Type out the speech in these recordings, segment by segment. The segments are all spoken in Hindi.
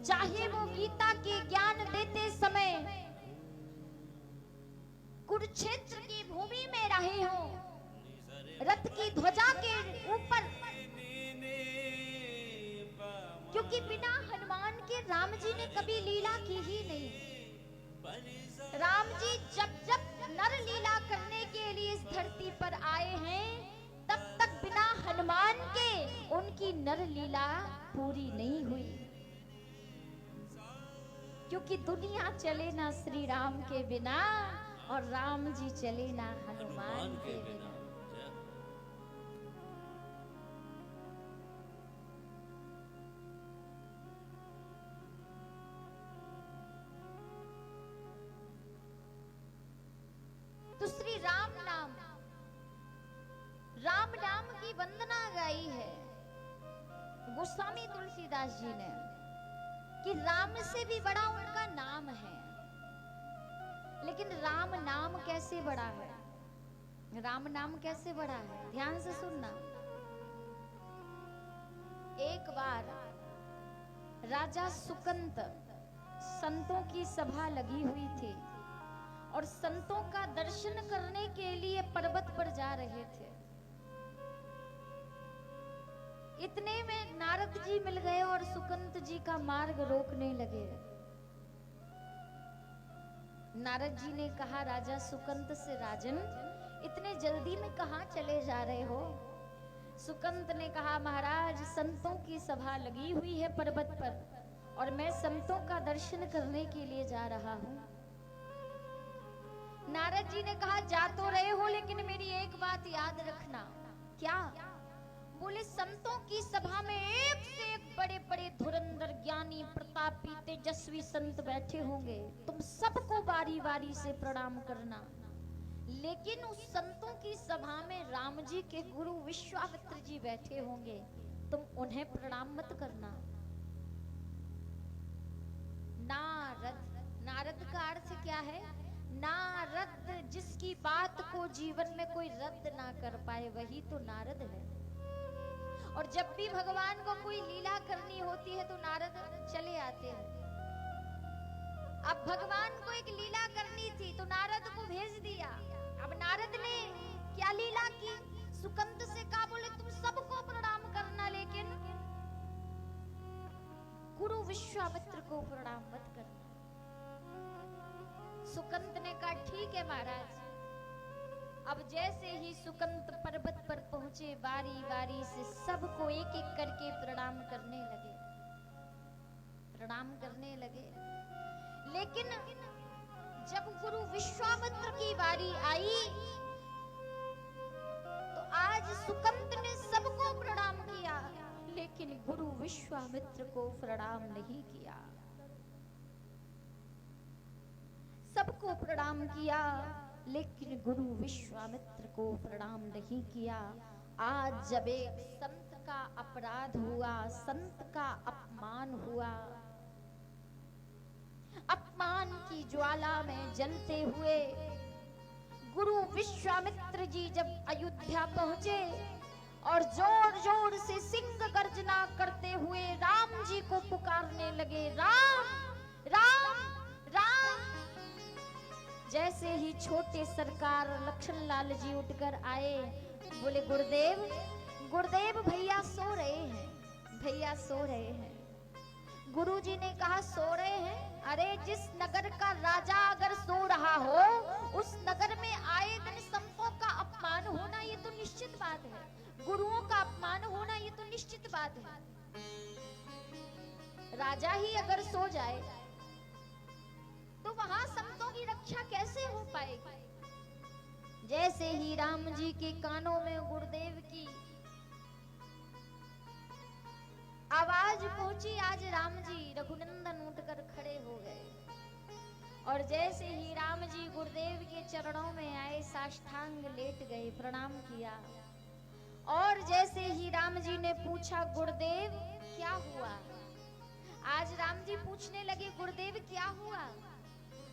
चाहे वो गीता के ज्ञान देते समय कुरुक्षेत्र की भूमि में रहे हो, रथ की ध्वजा के ऊपर, क्योंकि बिना हनुमान के राम जी ने कभी लीला की ही नहीं। राम जी जब जब नर लीला करने के लिए इस धरती पर आए हैं, तब तक बिना हनुमान के उनकी नर लीला पूरी नहीं हुई, क्योंकि दुनिया चले ना श्री राम के बिना और राम जी चले ना हनुमान के बिना। तो श्री राम नाम की वंदना गाई है गोस्वामी तुलसीदास जी ने कि राम से भी बड़ा उनका नाम है। लेकिन राम नाम कैसे बड़ा है? राम नाम कैसे बड़ा है? ध्यान से सुनना। एक बार राजा सुकंत, संतों की सभा लगी हुई थी और संतों का दर्शन करने के लिए पर्वत पर जा रहे थे। इतने में नारद जी मिल गए और सुकंत जी का मार्ग रोकने लगे। नारद जी ने कहा राजा सुकंत से, राजन इतने जल्दी में कहां चले जा रहे हो? सुकंत ने कहा, महाराज संतों की सभा लगी हुई है पर्वत पर और मैं संतों का दर्शन करने के लिए जा रहा हूं। नारद जी ने कहा, जा तो रहे हो, लेकिन मेरी एक बात याद रखना। क्या? बोले, संतों की सभा में एक से एक बड़े बड़े धुरंधर, ज्ञानी, प्रतापी, तेजस्वी संत बैठे होंगे। तुम सबको बारी बारी से प्रणाम करना, लेकिन उस संतों की सभा में राम जी के गुरु विश्वामित्र जी बैठे होंगे, तुम उन्हें प्रणाम मत करना। नारद, नारद का अर्थ क्या है? नारद, जिसकी बात को जीवन में कोई रद्द ना कर पाए, वही तो नारद है। और जब भी भगवान को कोई लीला करनी होती है तो नारद चले आते हैं। अब भगवान को एक लीला करनी थी तो नारद को भेज दिया। अब नारद ने क्या लीला की? सुकंत से कहा, बोले तुम सबको प्रणाम करना, लेकिन गुरु विश्वामित्र को प्रणाम मत करना। सुकंत ने कहा, ठीक है महाराज। अब जैसे ही सुकंत पर्वत पर पहुंचे, बारी बारी से सबको एक एक करके प्रणाम करने लगे, प्रणाम करने लगे। लेकिन जब गुरु विश्वामित्र की बारी आई तो आज सुकंत ने सबको प्रणाम किया, लेकिन गुरु विश्वामित्र को प्रणाम नहीं किया। सबको प्रणाम किया, लेकिन गुरु विश्वामित्र को प्रणाम नहीं किया। आज जब एक संत का अपराध हुआ, संत का अपमान हुआ, अपमान की ज्वाला में जलते हुए गुरु विश्वामित्र जी जब अयोध्या पहुंचे और जोर जोर से सिंह गर्जना करते हुए राम जी को पुकारने लगे, राम राम राम। जैसे ही छोटे सरकार लक्ष्मण लाल जी उठकर आए, बोले, गुरुदेव गुरुदेव, भैया सो रहे हैं, भैया सो रहे हैं। गुरु जी ने कहा, सो रहे हैं? अरे जिस नगर का राजा अगर सो रहा हो, उस नगर में आए दिन संतों का अपमान होना ये तो निश्चित बात है, गुरुओं का अपमान होना ये तो निश्चित बात है। राजा ही अगर सो जाए तो वहां संतों की रक्षा कैसे हो पाएगी? जैसे ही राम जी के कानों में गुरुदेव की आवाज पहुंची, आज राम जी रघुनंदन उठकर खड़े हो गए और जैसे ही राम जी गुरुदेव के चरणों में आए, साष्टांग लेट गए, प्रणाम किया। और जैसे ही राम जी ने पूछा, गुरुदेव क्या हुआ? आज राम जी पूछने लगे, गुरुदेव क्या हुआ?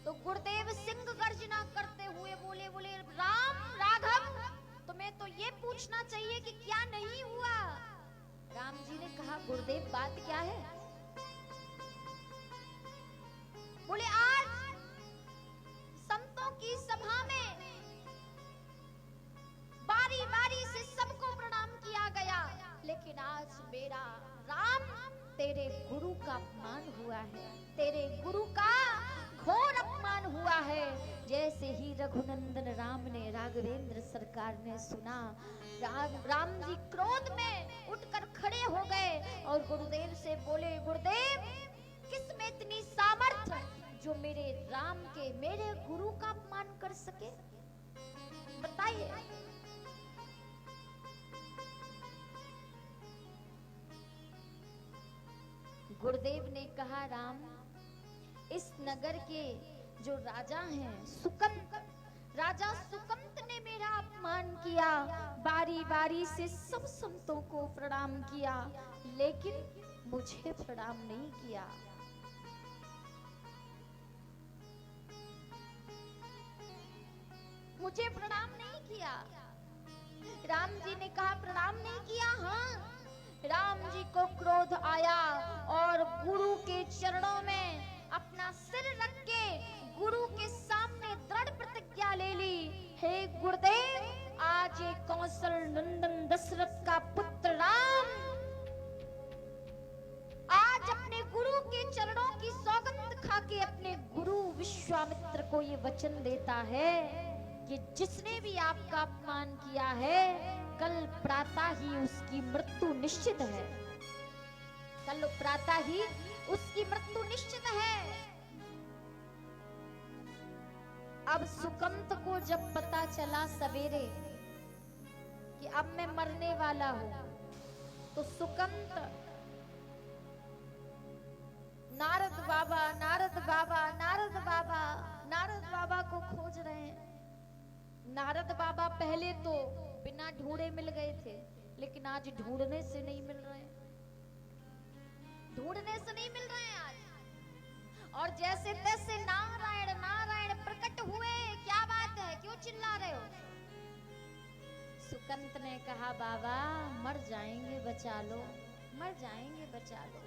तो गुरुदेव सिंह गर्जना करते हुए बोले, बोले राम राघव, तुम्हें तो ये पूछना चाहिए कि क्या नहीं हुआ। राम जी ने कहा, गुरुदेव बात क्या है? तेरे गुरु का अपमान हुआ है, तेरे गुरु का घोर अपमान हुआ है। जैसे ही रघुनंदन राम ने, राघवेंद्र सरकार ने सुना, राम जी क्रोध में उठकर खड़े हो गए और गुरुदेव से बोले, गुरुदेव किस में इतनी सामर्थ्य जो मेरे राम के, मेरे गुरु का अपमान कर सके, बताइए। गुरुदेव ने कहा, राम इस नगर के जो राजा हैं, सुकंत, राजा सुकंत ने मेरा अपमान किया, बारी बारी से सब संतों को प्रणाम किया, लेकिन मुझे प्रणाम नहीं किया। मुझे प्रणाम नहीं किया। राम जी ने कहा, प्रणाम नहीं किया? हाँ। राम जी को क्रोध आया और गुरु के चरणों में अपना सिर रख के गुरु के सामने दृढ़ प्रतिज्ञा ले ली, हे गुरुदेव, आज ये कौशल नंदन दशरथ का पुत्र राम आज अपने गुरु के चरणों की सौगंध खा के अपने गुरु विश्वामित्र को ये वचन देता है कि जिसने भी आपका अपमान किया है, कल प्रातः ही उसकी मृत्यु निश्चित है, कल प्रातः ही उसकी मृत्यु निश्चित है। अब सुकंत को जब पता चला सवेरे कि अब मैं मरने वाला हूं, तो सुकंत नारद बाबा, नारद बाबा, नारद बाबा, नारद बाबा को खोज रहे हैं। नारद बाबा पहले तो बिना ढूंढे मिल गए थे, लेकिन आज ढूंढने से नहीं मिल रहे, ढूंढने से नहीं मिल रहे हैं आज। और जैसे तैसे नारायण नारायण प्रकट हुए। क्या बात है, क्यों चिल्ला रहे हो? सुकंत ने कहा, बाबा मर जाएंगे, बचा लो, मर जाएंगे, बचा लो,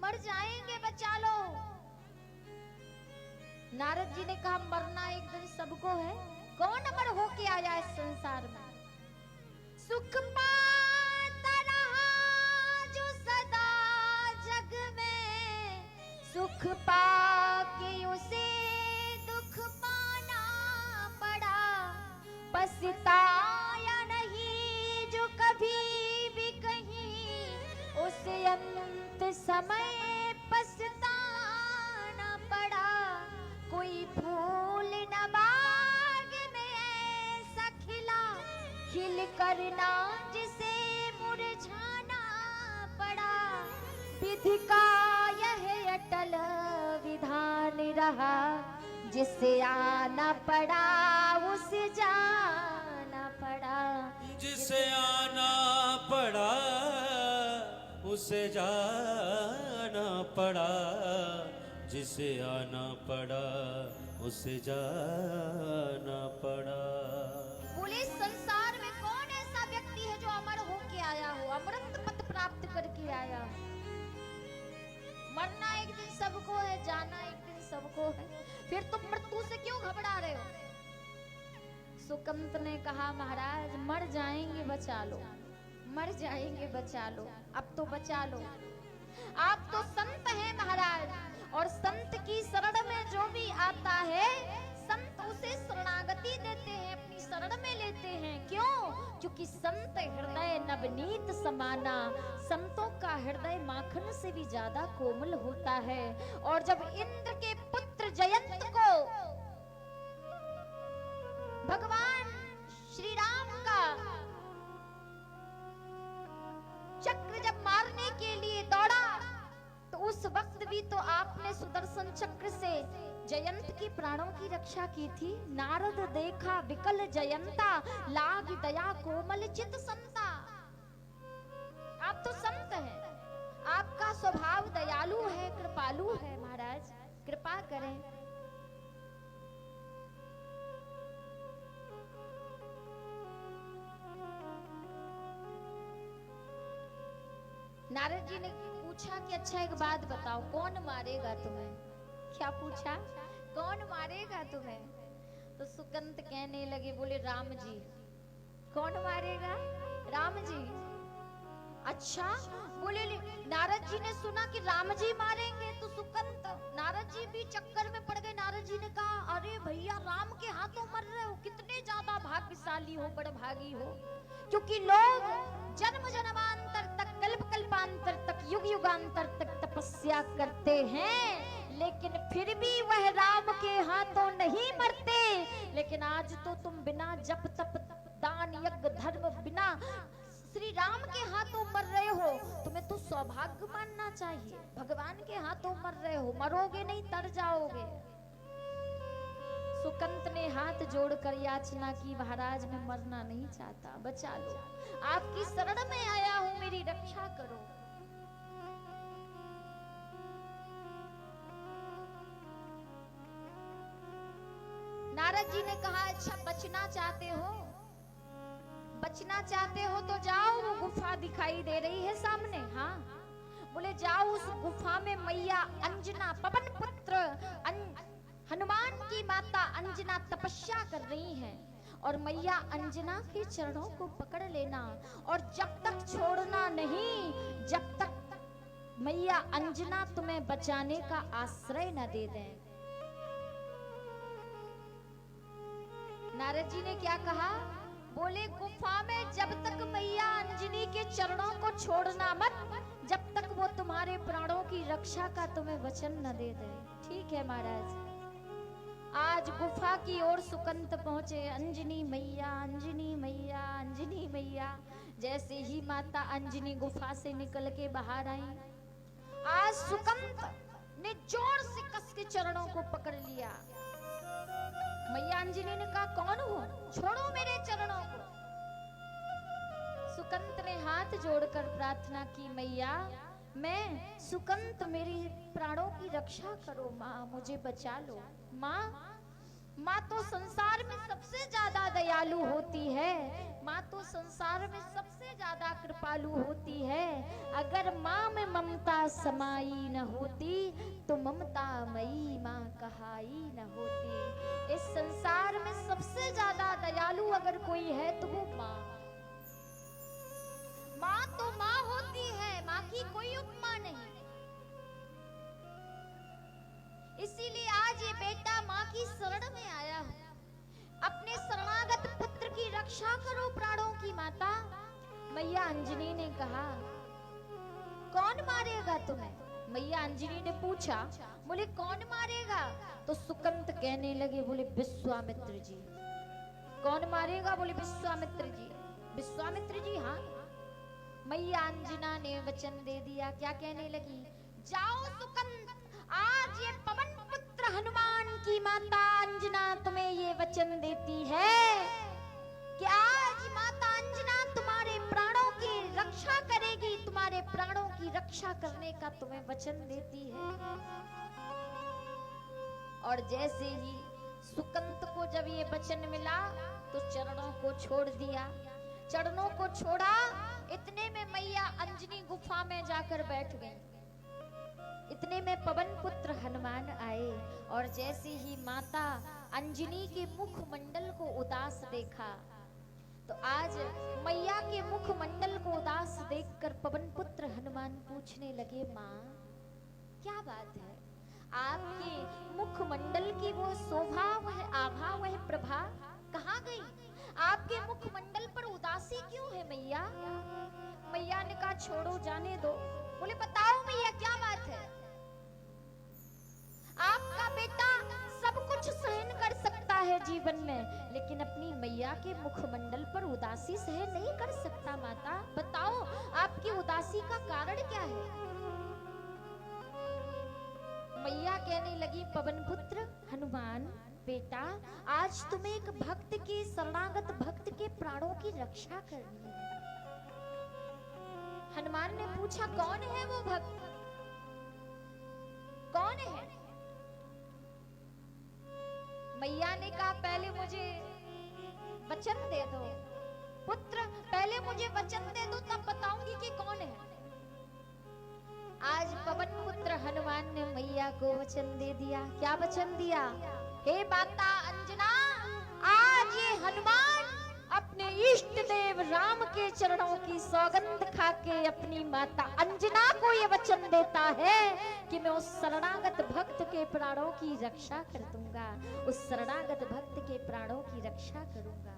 मर जाएंगे, बचा लो। नारद जी ने कहा, मरना एक दिन सबको है, कौन अमर होके आया इस संसार में? सुख पाता रहा जो सदा जग में, सुख पाके उसे दुख पाना पड़ा, पछताया नहीं जो कभी भी कहीं, उसे अंत समय पछताना पड़ा। कोई फूल न बाग में ऐसा खिला, खिल करना जिसे मुरझाना पड़ा, विधि का यह अटल विधान रहा, जिसे आना पड़ा उसे जाना पड़ा, जिसे आना पड़ा उसे जाना पड़ा, जिसे आना पड़ा उसे जाना पड़ा। बोले संसार में कौन ऐसा व्यक्ति है जो अमर होके आया हो, अमृत पद प्राप्त करके आया हो? मरना एक दिन सबको है, जाना एक दिन सबको है, फिर तुम मृत्यु से क्यों घबरा रहे हो? सुकंत ने कहा, महाराज मर जाएंगे, बचा लो, मर जाएंगे, बचा लो, अब तो बचा लो। आप तो संत हैं महाराज, और संत की शरण में जो भी आता है, संत उसे शरणागति देते हैं, अपनी शरण में लेते हैं। क्यों? क्योंकि संत हृदय नवनीत समाना, संतों का हृदय माखन से भी ज्यादा कोमल होता है। और जब इंद्र के पुत्र जयंत को भगवान श्री राम का चक्र जब मारने के लिए दौड़ा, तो उस वक्त भी तो आपने सुदर्शन चक्र से जयंत की प्राणों की रक्षा की थी। नारद देखा विकल जयंता, लाग दया कोमल चित संता। आप तो संत हैं, आपका स्वभाव दयालु है, कृपालु है, महाराज कृपा करें। नारद जी ने पूछा कि अच्छा एक बात बताओ, कौन मारेगा तुम्हें? क्या पूछा? कौन मारेगा तुम्हें? तो सुकंत कहने लगे, बोले राम जी। कौन मारेगा? राम जी। अच्छा, बोले नारद जी ने सुना कि राम जी मारेंगे तो सुकंत नारद जी भी चक्कर में पड़ गए। नारद जी ने कहा अरे भैया राम के हाथों मर रहे हो, कितने ज्यादा भाग्यशाली हो, बड़ भागी हो। क्योंकि लोग जन्म जन्मांतर तक, कल्प कल्पांतर तक, युग युगांतर तक तपस्या करते हैं, लेकिन फिर भी वह राम के हाथों नहीं मरते। लेकिन आज तो तुम बिना जप तप दान यज्ञ धर्म बिना श्री राम के हाथों मर रहे हो, तुम्हें तो सौभाग्य मानना चाहिए। भगवान के हाथों मर रहे हो, मरोगे नहीं तर जाओगे। सुकंत ने हाथ जोड़कर याचना की, महाराज मैं मरना नहीं चाहता, बचा लो, आपकी शरण में आया हूं, मेरी रक्षा करो। नारद जी ने कहा अच्छा बचना चाहते हो, बचना चाहते हो तो जाओ, वो गुफा दिखाई दे रही है सामने। हाँ बोले जाओ, उस गुफा में मैया अंजना, पवन पुत्र हनुमान की माता अंजना तपस्या कर रही हैं, और मैया अंजना के चरणों को पकड़ लेना, और जब तक छोड़ना नहीं, जब तक मैया अंजना तुम्हें बचाने का आश्रय न दे दें। नारद जी ने क्या कहा? बोले गुफा में जब तक मैया अंजनी के चरणों को छोड़ना मत, जब तक वो तुम्हारे प्राणों की रक्षा का तुम्हें वचन न दे दे। ठीक है महाराज। आज गुफा की ओर सुकंत पहुंचे। अंजनी मैया, अंजनी मैया, अंजनी मैया। जैसे ही माता अंजनी गुफा से निकल के बाहर आई, आज सुकंत ने जोर से कस के चरणों को पकड़ लिया। मैया अंजनी ने कहा कौन हो, छोड़ो मेरे चरणों को। सुकंत ने हाथ जोड़कर प्रार्थना की, मैया मैं सुकंत, मेरी प्राणों की रक्षा करो माँ, मुझे बचा लो। माँ तो संसार में सबसे ज्यादा दयालु होती है, माँ तो संसार में सबसे ज्यादा कृपालु होती है। अगर माँ में ममता समाई न होती तो ममता मई माँ कहाई न होती। इस संसार में सबसे ज्यादा दयालु अगर कोई है तो वो माँ। माँ तो माँ होती है, माँ की कोई उपमा नहीं। इसीलिए आज ये बेटा माँ की शरण में आया है। अपने शरणागत पुत्र की रक्षा करो प्राणों की माता। मैया अंजनी ने कहा कौन मारेगा तुम्हें? मैया अंजनी ने पूछा, बोले कौन मारेगा? तो सुकंत कहने लगे, बोले विश्वामित्र जी। कौन मारेगा? बोले विश्वामित्र जी। विश्वामित्र जी? हाँ। मैया अंजना ने वचन दे दिया। क्या कहने लगी? जाओ सुकंत, आज ये पवन पुत्र हनुमान की माता अंजना तुम्हें ये वचन देती है कि आज माता अंजना तुम्हारे प्राणों की रक्षा करेगी, तुम्हारे प्राणों की रक्षा करने का तुम्हें वचन देती है। और जैसे ही सुकंत को जब ये वचन मिला तो चरणों को छोड़ दिया। चरणों को छोड़ा, इतने में मैया अंजनी गुफा में जाकर बैठ गई। इतने में पवन पुत्र हनुमान आए, और जैसे ही माता अंजनी के मुखमंडल को उदास देखा, तो आज मैया के मुखमंडल को उदास देखकर पवन पुत्र हनुमान पूछने लगे, माँ क्या बात है? आपके मुखमंडल की वो शोभा, वह आभा, वह प्रभा कहाँ गई? आपके मुखमंडल पर उदासी क्यों है मैया? मैया ने कहा छोड़ो, जाने दो। बोले बताओ मैया क्या बात है? आपका बेटा सब कुछ सहन कर सकता है जीवन में, लेकिन अपनी मैया के मुखमंडल पर उदासी सहन नहीं कर सकता। माता बताओ आपकी उदासी का कारण क्या है? मैया कहने लगी, पवन पुत्र हनुमान बेटा, आज तुम्हें एक भक्त के, शरणागत भक्त के प्राणों की रक्षा करनी है। हनुमान ने पूछा कौन है वो भक्त? कौन है? मैया ने कहा पहले मुझे वचन दे दो पुत्र, पहले मुझे वचन दे दो, तब बताऊंगी कि कौन है। आज पवन पुत्र हनुमान ने मैया को वचन दे दिया। क्या वचन दिया? हे माता अंजना, आज ये हनुमान अपने इष्ट देव राम के चरणों की सौगंध खा के अपनी माता अंजना को ये वचन देता है कि मैं उस शरणागत भक्त के प्राणों की रक्षा कर दूंगा, उस शरणागत भक्त के प्राणों की रक्षा करूंगा।